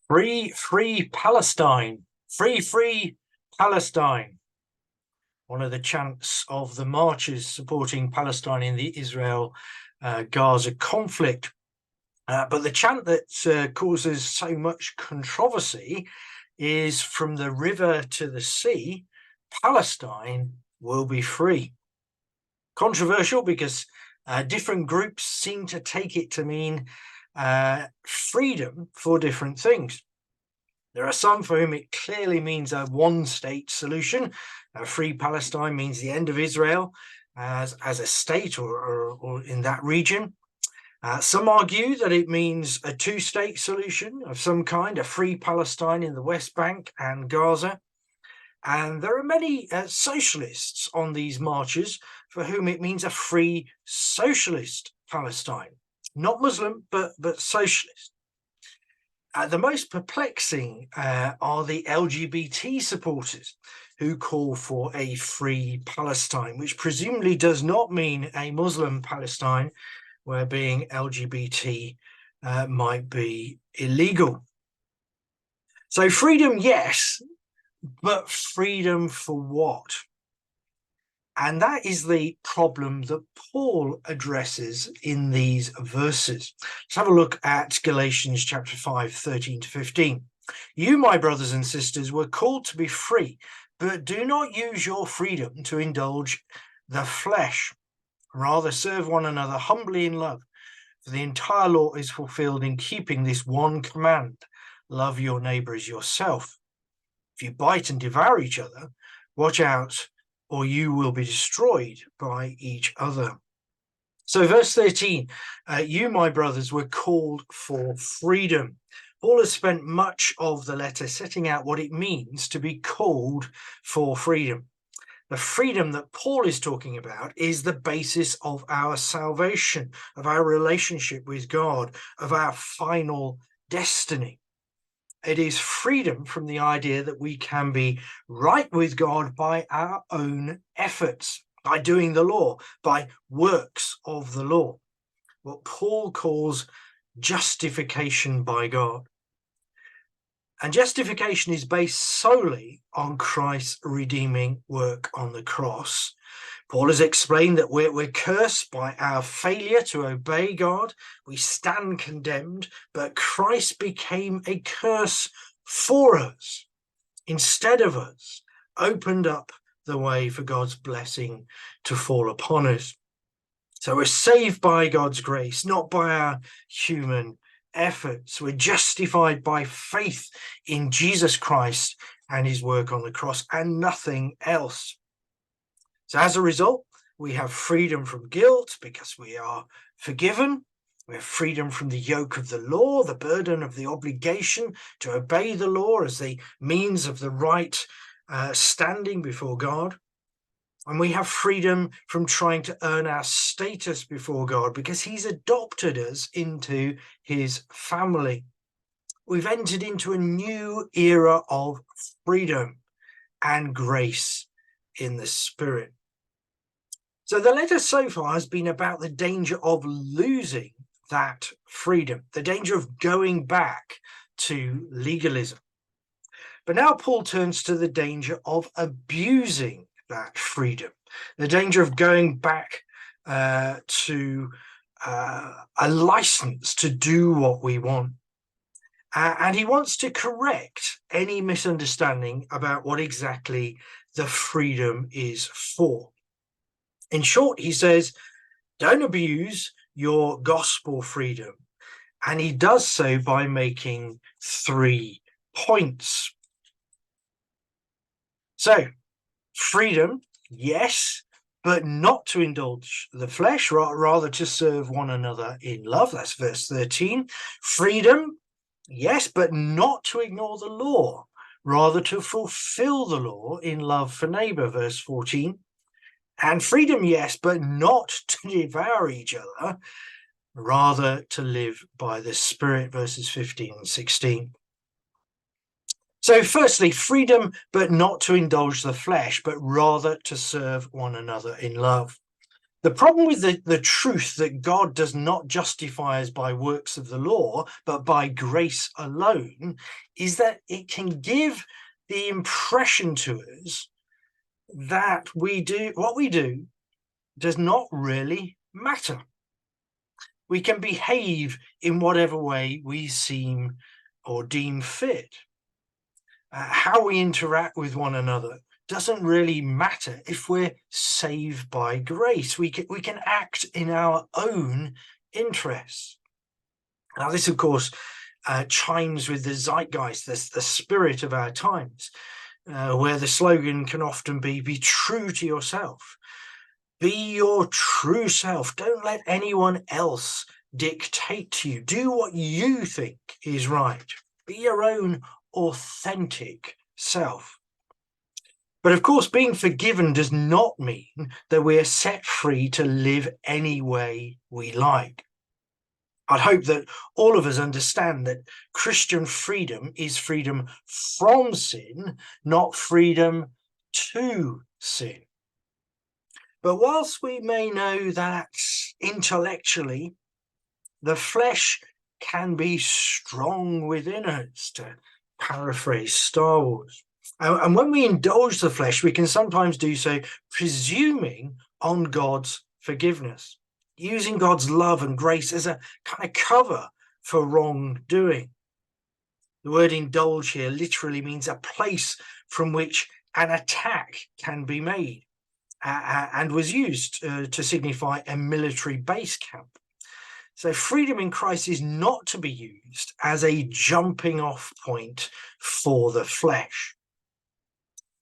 Free Palestine. Free Palestine. One of the chants of the marches supporting Palestine in the Israel-Gaza conflict. But the chant that causes so much controversy is "From the river to the sea, Palestine will be free." Controversial because different groups seem to take it to mean freedom for different things. There are some for whom it clearly means a one-state solution. Free Palestine means the end of Israel as a state or in that region. Some argue that it means a two-state solution of some kind, a free Palestine in the West Bank and Gaza. And there are many socialists on these marches for whom it means a free socialist Palestine. Not Muslim, but socialist. The most perplexing are the LGBT supporters who call for a free Palestine, which presumably does not mean a Muslim Palestine where being LGBT might be illegal. So freedom, yes, but freedom for what? And that is the problem that Paul addresses in these verses. Let's have a look at Galatians chapter 5, 13 to 15. You, my brothers and sisters, were called to be free, but do not use your freedom to indulge the flesh. Rather, serve one another humbly in love. For the entire law is fulfilled in keeping this one command: love your neighbor as yourself. If you bite and devour each other, watch out, or you will be destroyed by each other. So verse 13, you, my brothers, were called for freedom. Paul has spent much of the letter setting out what it means to be called for freedom. The freedom that Paul is talking about is the basis of our salvation, of our relationship with God, of our final destiny. It is freedom from the idea that we can be right with God by our own efforts, by doing the law, by works of the law. What Paul calls justification by God. And justification is based solely on Christ's redeeming work on the cross. Paul has explained that we're cursed by our failure to obey God. We stand condemned, but Christ became a curse for us instead of us, opened up the way for God's blessing to fall upon us. So we're saved by God's grace, not by our human efforts. We're justified by faith in Jesus Christ and his work on the cross and nothing else. So as a result, we have freedom from guilt because we are forgiven. We have freedom from the yoke of the law, the burden of the obligation to obey the law as the means of the right standing before God. And we have freedom from trying to earn our status before God because he's adopted us into his family. We've entered into a new era of freedom and grace in the Spirit. So the letter so far has been about the danger of losing that freedom, the danger of going back to legalism. But now Paul turns to the danger of abusing that freedom, the danger of going back to a license to do what we want. And he wants to correct any misunderstanding about what exactly the freedom is for. In short, he says, don't abuse your gospel freedom. And he does so by making 3 points. So, freedom, yes, but not to indulge the flesh, rather to serve one another in love. That's verse 13. Freedom, yes, but not to ignore the law, rather to fulfill the law in love for neighbor, verse 14. And freedom, yes, but not to devour each other, rather to live by the Spirit, verses 15 and 16. So firstly, freedom, but not to indulge the flesh, but rather to serve one another in love. The problem with the truth that God does not justify us by works of the law, but by grace alone, is that it can give the impression to us that what we do does not really matter. We can behave in whatever way we seem or deem fit. How we interact with one another doesn't really matter if we're saved by grace. We can act in our own interests. Now, this, of course, chimes with the zeitgeist, the spirit of our times, where the slogan can often be true to yourself. Be your true self. Don't let anyone else dictate to you. Do what you think is right. Be your own authentic self. But of course, being forgiven does not mean that we are set free to live any way we like. I'd hope that all of us understand that Christian freedom is freedom from sin, not freedom to sin. But whilst we may know that intellectually the flesh can be strong within us, to paraphrase Star Wars, and when we indulge the flesh, we can sometimes do so presuming on God's forgiveness, using God's love and grace as a kind of cover for wrongdoing. The word indulge here literally means a place from which an attack can be made, and was used to signify a military base camp. So freedom in Christ is not to be used as a jumping off point for the flesh.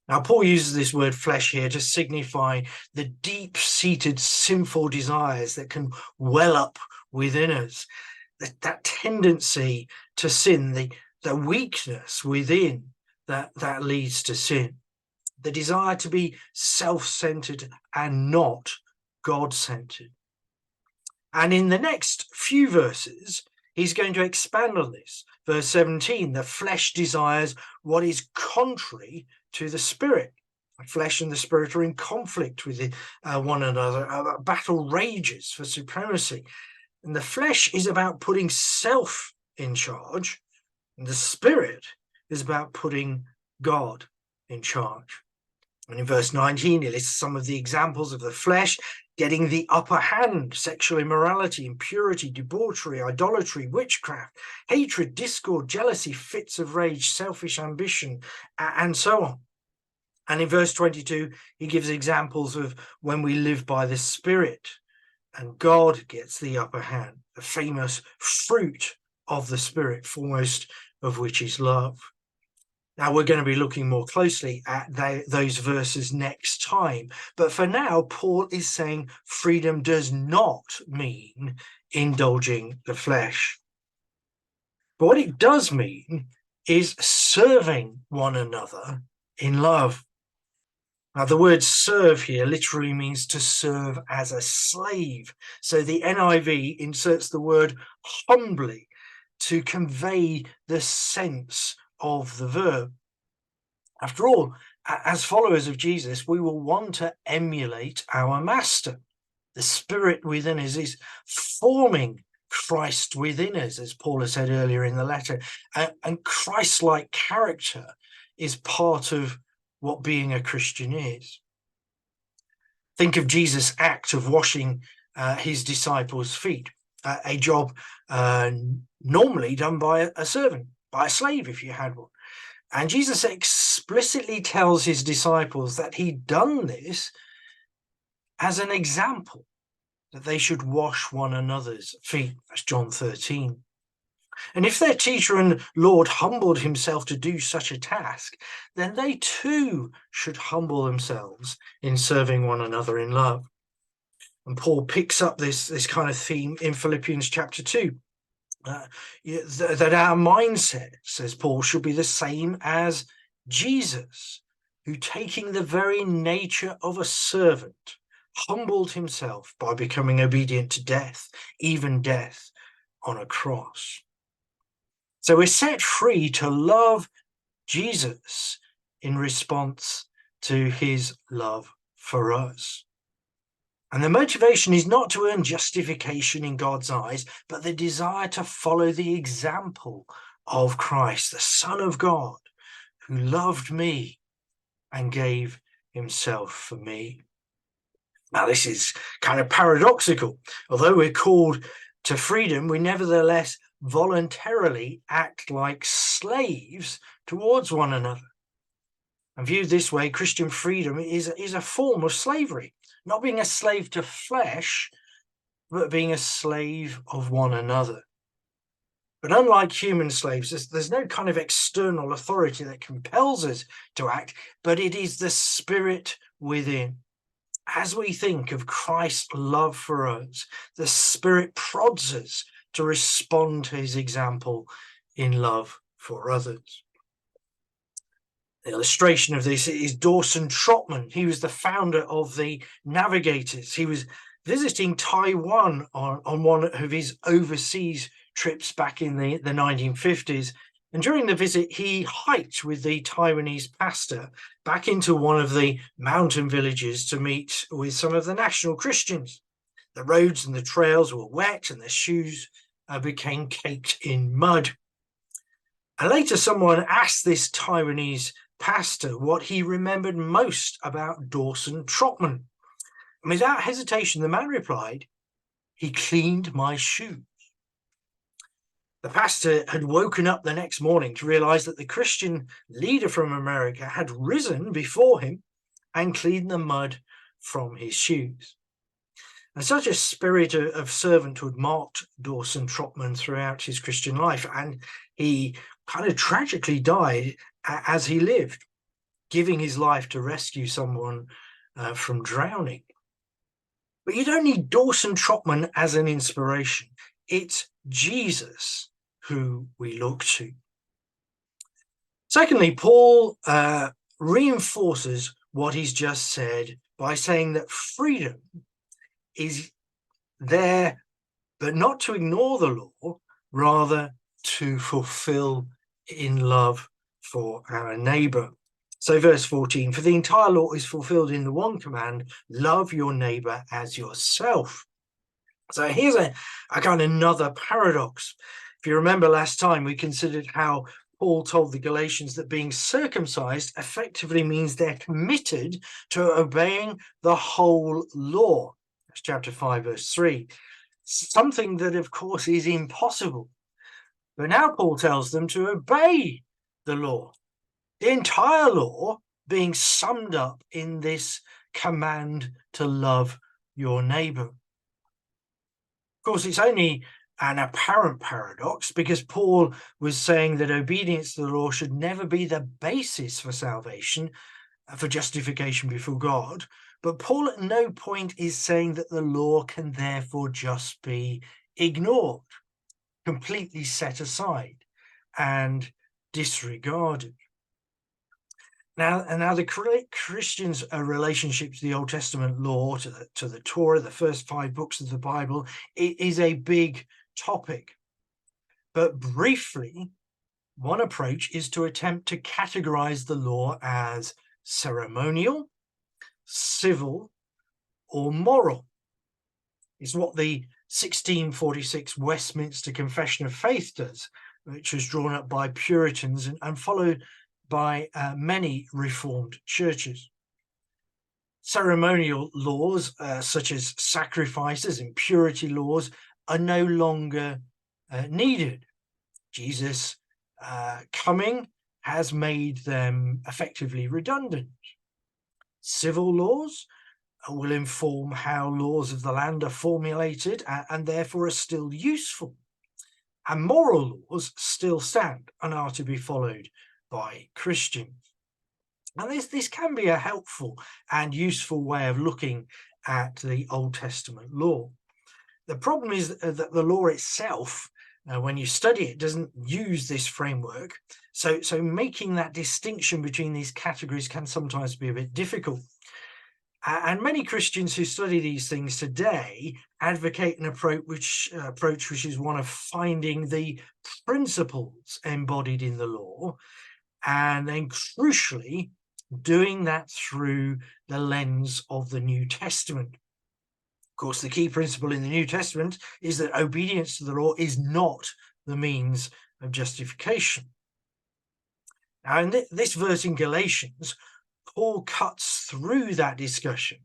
Now, Paul uses this word flesh here to signify the deep-seated sinful desires that can well up within us, that tendency to sin, the weakness within that leads to sin, the desire to be self-centered and not God-centered. And in the next few verses, he's going to expand on this. Verse 17, the flesh desires what is contrary to the spirit. The flesh and the spirit are in conflict with one another. A battle rages for supremacy. And the flesh is about putting self in charge, and the spirit is about putting God in charge. And in verse 19, he lists some of the examples of the flesh getting the upper hand: sexual immorality, impurity, debauchery, idolatry, witchcraft, hatred, discord, jealousy, fits of rage, selfish ambition, and so on. And in verse 22, he gives examples of when we live by the Spirit and God gets the upper hand, the famous fruit of the Spirit, foremost of which is love. Now, we're going to be looking more closely at those verses next time. But for now, Paul is saying freedom does not mean indulging the flesh. But what it does mean is serving one another in love. Now, the word serve here literally means to serve as a slave. So the NIV inserts the word humbly to convey the sense of the verb. After all, as followers of Jesus, we will want to emulate our master. The spirit within us is forming Christ within us, as Paul has said earlier in the letter. And Christ-like character is part of what being a Christian is. Think of Jesus' act of washing his disciples' feet, a job normally done by a servant, by a slave if you had one. And Jesus explicitly tells his disciples that he'd done this as an example, that they should wash one another's feet. That's John 13. And if their teacher and Lord humbled himself to do such a task, then they too should humble themselves in serving one another in love. And Paul picks up this kind of theme in Philippians chapter 2. That our mindset, says Paul, should be the same as Jesus, who, taking the very nature of a servant, humbled himself by becoming obedient to death, even death on a cross. So we're set free to love Jesus in response to his love for us. And the motivation is not to earn justification in God's eyes, but the desire to follow the example of Christ, the Son of God, who loved me and gave himself for me. Now, this is kind of paradoxical. Although we're called to freedom, we nevertheless voluntarily act like slaves towards one another. And viewed this way, Christian freedom is a form of slavery, not being a slave to flesh, but being a slave of one another. But unlike human slaves, there's no kind of external authority that compels us to act, but it is the Spirit within. As we think of Christ's love for us, the Spirit prods us to respond to his example in love for others. The illustration of this is Dawson Trotman. He was the founder of the Navigators. He was visiting Taiwan on one of his overseas trips back in the 1950s. And during the visit, he hiked with the Taiwanese pastor back into one of the mountain villages to meet with some of the national Christians. The roads and the trails were wet and their shoes became caked in mud. And later someone asked this Taiwanese pastor what he remembered most about Dawson Trotman. And without hesitation, the man replied, "He cleaned my shoes." The pastor had woken up the next morning to realize that the Christian leader from America had risen before him and cleaned the mud from his shoes. And such a spirit of servanthood marked Dawson Trotman throughout his Christian life, and he kind of tragically died as he lived, giving his life to rescue someone from drowning. But you don't need Dawson Trotman as an inspiration. It's Jesus who we look to. Secondly, Paul reinforces what he's just said by saying that freedom is there, but not to ignore the law, rather to fulfill in love for our neighbor. So verse 14, for the entire law is fulfilled in the one command, love your neighbor as yourself. So here's a kind of another paradox. If you remember last time, we considered how Paul told the Galatians that being circumcised effectively means they're committed to obeying the whole law. That's chapter 5, verse 3. Something that, of course, is impossible. But now Paul tells them to obey the law. The entire law being summed up in this command to love your neighbor. Of course, it's only an apparent paradox because Paul was saying that obedience to the law should never be the basis for salvation, for justification before God. But Paul at no point is saying that the law can therefore just be ignored, completely set aside and disregarded. Now the Christians' relationship to the Old Testament law, to the Torah, the first 5 books of the Bible, it is a big topic. But briefly, one approach is to attempt to categorize the law as ceremonial, civil, or moral. It's what the 1646 Westminster Confession of Faith does, which was drawn up by Puritans and followed by many Reformed churches. Ceremonial laws, such as sacrifices and purity laws, are no longer needed. Jesus' coming has made them effectively redundant. Civil laws will inform how laws of the land are formulated and therefore are still useful. And moral laws still stand and are to be followed by Christians. And this can be a helpful and useful way of looking at the Old Testament law. The problem is that the law itself, when you study it, doesn't use this framework. So making that distinction between these categories can sometimes be a bit difficult. And many Christians who study these things today advocate an approach which is one of finding the principles embodied in the law, and then crucially doing that through the lens of the New Testament. course, the key principle in the New Testament is that obedience to the law is not the means of justification. Now, in this verse in Galatians, Paul cuts through that discussion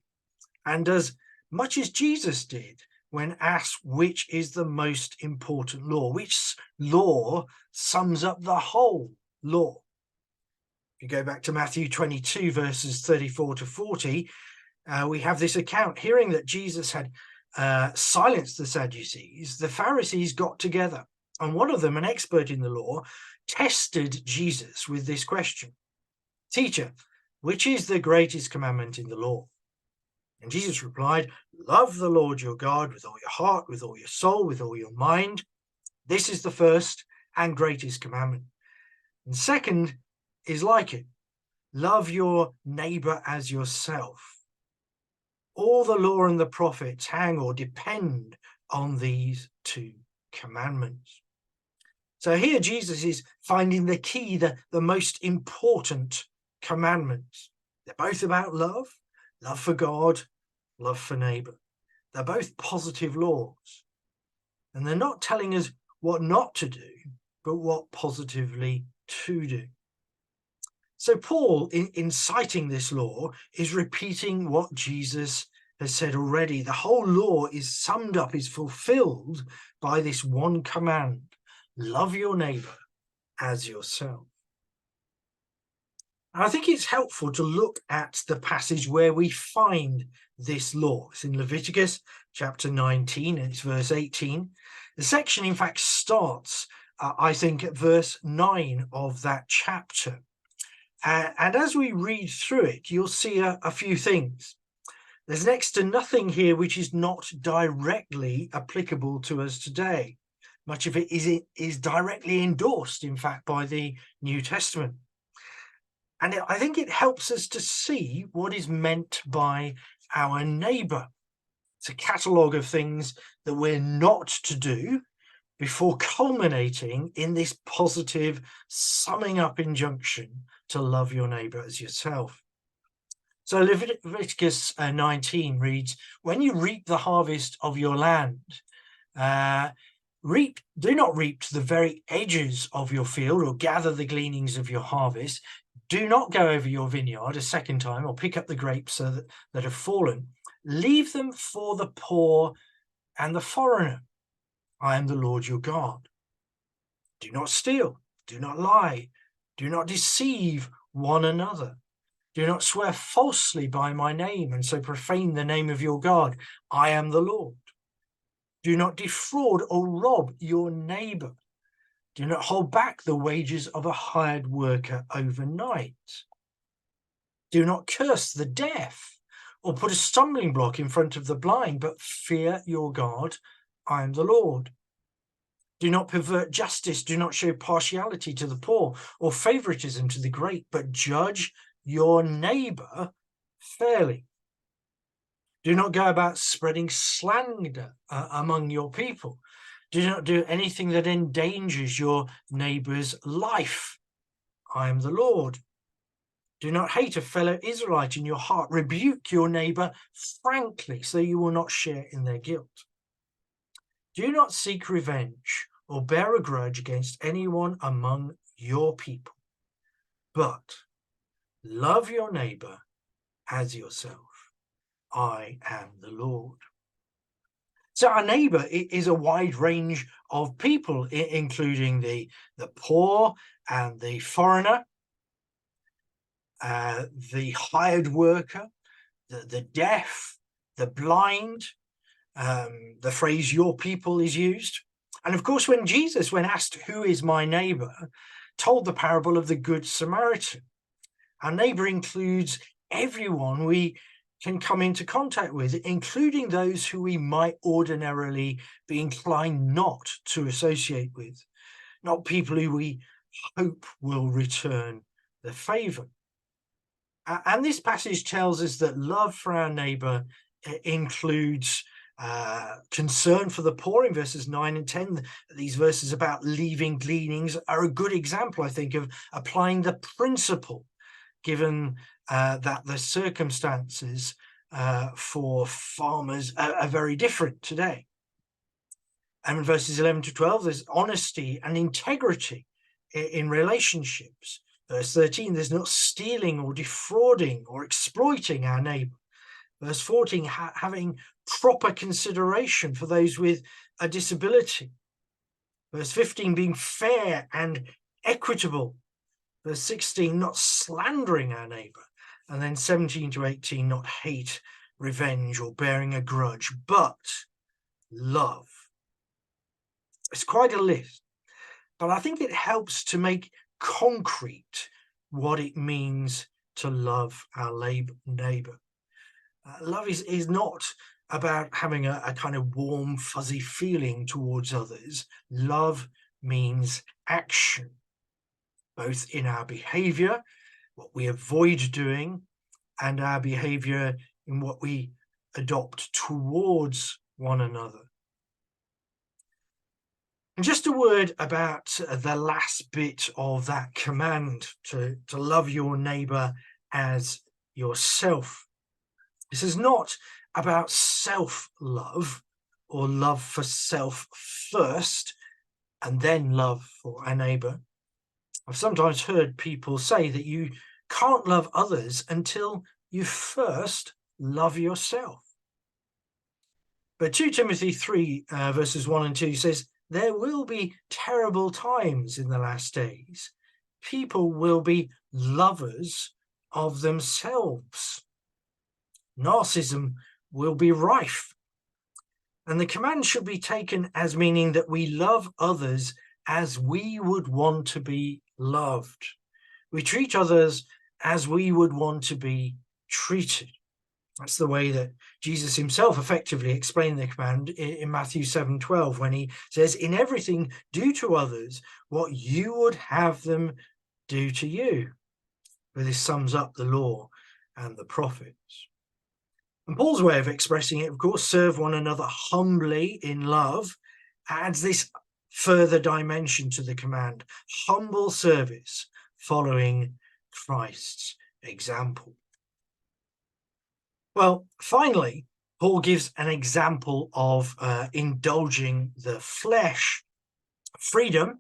and does much as Jesus did when asked which is the most important law, which law sums up the whole law. If you go back to Matthew 22, verses 34 to 40, we have this account. Hearing that Jesus had silenced the Sadducees, the Pharisees got together, and one of them, an expert in the law, tested Jesus with this question: "Teacher, which is the greatest commandment in the law?" And Jesus replied, "Love the Lord your God with all your heart, with all your soul, with all your mind. This is the first and greatest commandment. And second is like it: love your neighbor as yourself. All the law and the prophets hang or depend on these two commandments." So here Jesus is finding the key, the most important commandments. They're both about love for God, love for neighbor. They're both positive laws. And they're not telling us what not to do, but what positively to do. So Paul, in citing this law, is repeating what Jesus has said already. The whole law is summed up, is fulfilled by this one command: love your neighbor as yourself. And I think it's helpful to look at the passage where we find this law. It's in Leviticus chapter 19, and it's verse 18. The section, in fact, starts, I think, at verse 9 of that chapter. And as we read through it, you'll see a few things. There's next to nothing here which is not directly applicable to us today. Much of it is directly endorsed, in fact, by the New Testament. And I think it helps us to see what is meant by our neighbor. It's a catalogue of things that we're not to do before culminating in this positive summing up injunction to love your neighbor as yourself. So Leviticus 19 reads, "When you reap the harvest of your land, do not reap to the very edges of your field or gather the gleanings of your harvest. Do not go over your vineyard a second time or pick up the grapes that have fallen. Leave them for the poor and the foreigner. I am the Lord your God. Do not steal, do not lie, do not deceive one another. Do not swear falsely by my name and so profane the name of your God. I am the Lord. Do not defraud or rob your neighbor. Do not hold back the wages of a hired worker overnight. Do not curse the deaf or put a stumbling block in front of the blind, but fear your God. I am the Lord. Do not pervert justice. Do not show partiality to the poor or favoritism to the great, but judge your neighbor fairly. Do not go about spreading slander among your people. Do not do anything that endangers your neighbor's life. I am the Lord. Do not hate a fellow Israelite in your heart. Rebuke your neighbor frankly, so you will not share in their guilt. Do not seek revenge or bear a grudge against anyone among your people, but love your neighbor as yourself. I am the Lord." So our neighbor is a wide range of people, including the poor and the foreigner, the hired worker, the deaf, the blind. The phrase "your people" is used. And of course, when Jesus, when asked, "Who is my neighbor?" told the parable of the Good Samaritan, our neighbor includes everyone we can come into contact with, including those who we might ordinarily be inclined not to associate with, not people who we hope will return the favor. And this passage tells us that love for our neighbor includes concern for the poor in verses 9 and 10. These verses about leaving gleanings are a good example, I think, of applying the principle, given that the circumstances for farmers are very different today. And in verses 11 to 12, there's honesty and integrity in relationships. Verse 13, there's not stealing or defrauding or exploiting our neighbour. Verse 14, having proper consideration for those with a disability. Verse 15, being fair and equitable. Verse 16, not slandering our neighbour. And then 17 to 18, not hate, revenge, or bearing a grudge, but love. It's quite a list, but I think it helps to make concrete what it means to love our neighbour. Love is not about having a kind of warm, fuzzy feeling towards others. Love means action, both in our behaviour, what we avoid doing, and our behaviour in what we adopt towards one another. And just a word about the last bit of that command to love your neighbour as yourself. This is not about self-love or love for self first and then love for a neighbour. I've sometimes heard people say that you can't love others until you first love yourself. But 2 Timothy 3 verses 1 and 2 says, there will be terrible times in the last days. People will be lovers of themselves. Narcissism will be rife. And the command should be taken as meaning that we love others as we would want to be loved. We treat others as we would want to be treated. That's the way that Jesus himself effectively explained the command in Matthew 7:12, when he says, in everything, do to others what you would have them do to you. But this sums up the law and the prophets. And Paul's way of expressing it, of course, serve one another humbly in love, adds this further dimension to the command, humble service following Christ's example. Well, finally, Paul gives an example of indulging the flesh, freedom,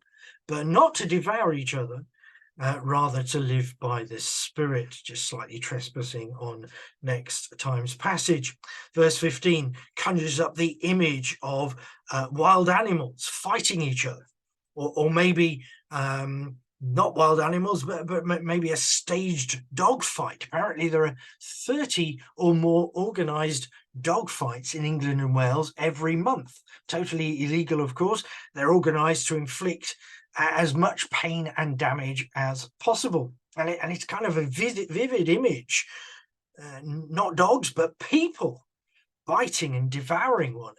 but not to devour each other, rather to live by the Spirit, just slightly trespassing on next time's passage. Verse 15 conjures up the image of wild animals fighting each other, or maybe not wild animals, but maybe a staged dog fight. Apparently there are 30 or more organised dog fights in England and Wales every month. Totally illegal, of course. They're organised to inflict as much pain and damage as possible. And it's kind of a vivid image, not dogs, but people biting and devouring one another.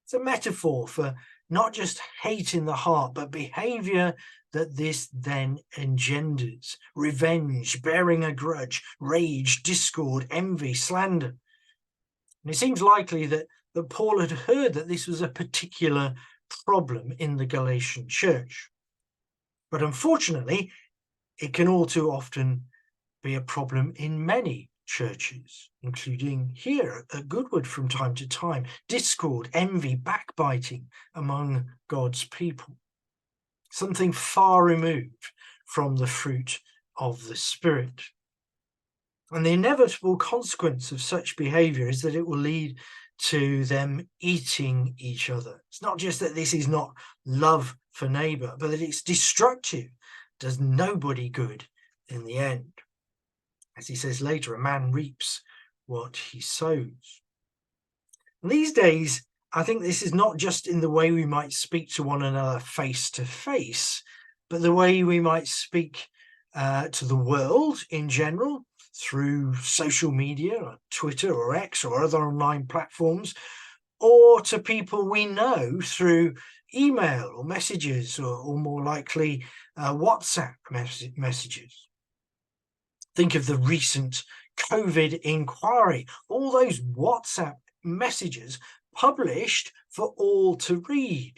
It's a metaphor for not just hate in the heart, but behaviour that this then engenders: revenge, bearing a grudge, rage, discord, envy, slander. And it seems likely that Paul had heard that this was a particular problem in the Galatian church. But unfortunately, it can all too often be a problem in many churches, including here at Goodwood from time to time. Discord, envy, backbiting among God's people. Something far removed from the fruit of the Spirit. And the inevitable consequence of such behaviour is that it will lead to them eating each other. It's not just that this is not love for neighbour, but that it's destructive, does nobody good in the end. As he says later, a man reaps what he sows. And these days, I think this is not just in the way we might speak to one another face to face, but the way we might speak to the world in general, through social media, or Twitter or X or other online platforms, or to people we know through email or messages, or more likely WhatsApp messages. Think of the recent COVID inquiry, all those WhatsApp messages published for all to read.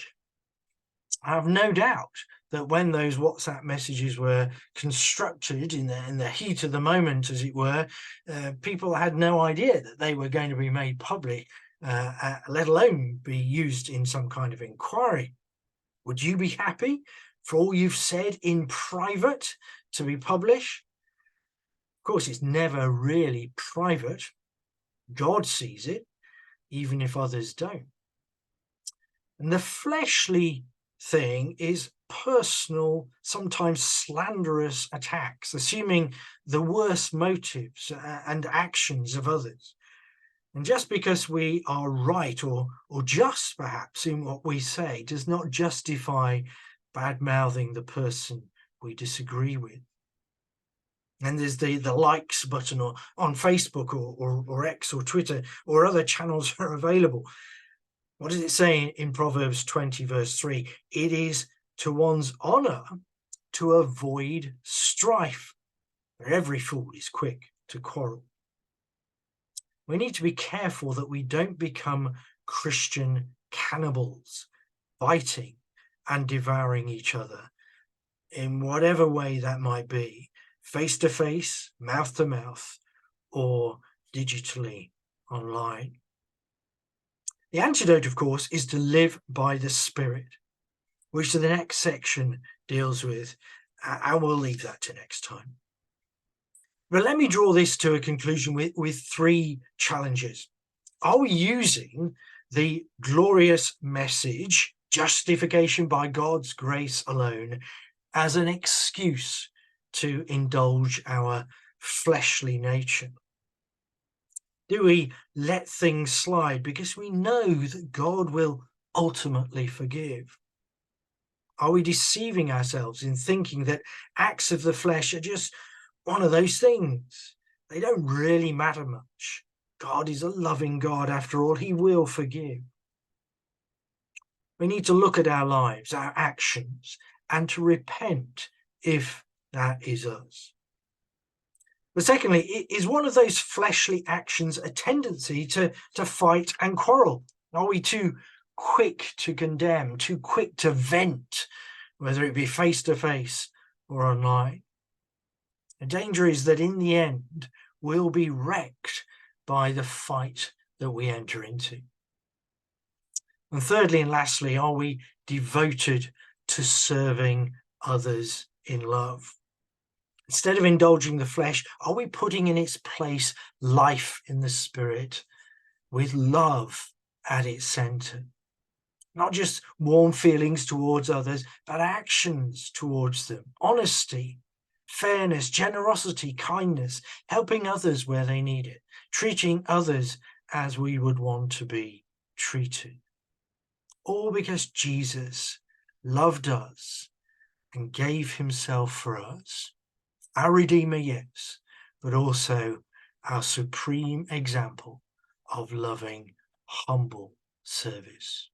I have no doubt that when those WhatsApp messages were constructed in the heat of the moment, as it were, people had no idea that they were going to be made public, let alone be used in some kind of inquiry. Would you be happy for all you've said in private to be published? Of course, it's never really private. God sees it, even if others don't. And the fleshly thing is personal, sometimes slanderous attacks, assuming the worst motives and actions of others. And just because we are right or just perhaps in what we say does not justify bad-mouthing the person we disagree with. And there's the likes button on Facebook or X or Twitter or other channels are available. What does it say in Proverbs 20 verse 3? It is to one's honor to avoid strife, for every fool is quick to quarrel. We need to be careful that we don't become Christian cannibals, biting and devouring each other in whatever way that might be, face to face, mouth to mouth, or digitally online. The antidote, of course, is to live by the Spirit, which the next section deals with, and we'll leave that to next time. But let me draw this to a conclusion with three challenges. Are we using the glorious message, justification by God's grace alone, as an excuse to indulge our fleshly nature? Do we let things slide because we know that God will ultimately forgive? Are we deceiving ourselves in thinking that acts of the flesh are just one of those things? They don't really matter much. God is a loving God after all. He will forgive. We need to look at our lives, our actions, and to repent if that is us. But secondly, is one of those fleshly actions a tendency to fight and quarrel? Are we too quick to condemn, too quick to vent, whether it be face to face or online? The danger is that in the end, we'll be wrecked by the fight that we enter into. And thirdly and lastly, are we devoted to serving others in love? Instead of indulging the flesh, are we putting in its place life in the Spirit with love at its center? Not just warm feelings towards others, but actions towards them. Honesty, fairness, generosity, kindness, helping others where they need it, treating others as we would want to be treated. All because Jesus loved us and gave himself for us. Our Redeemer, yes, but also our supreme example of loving, humble service.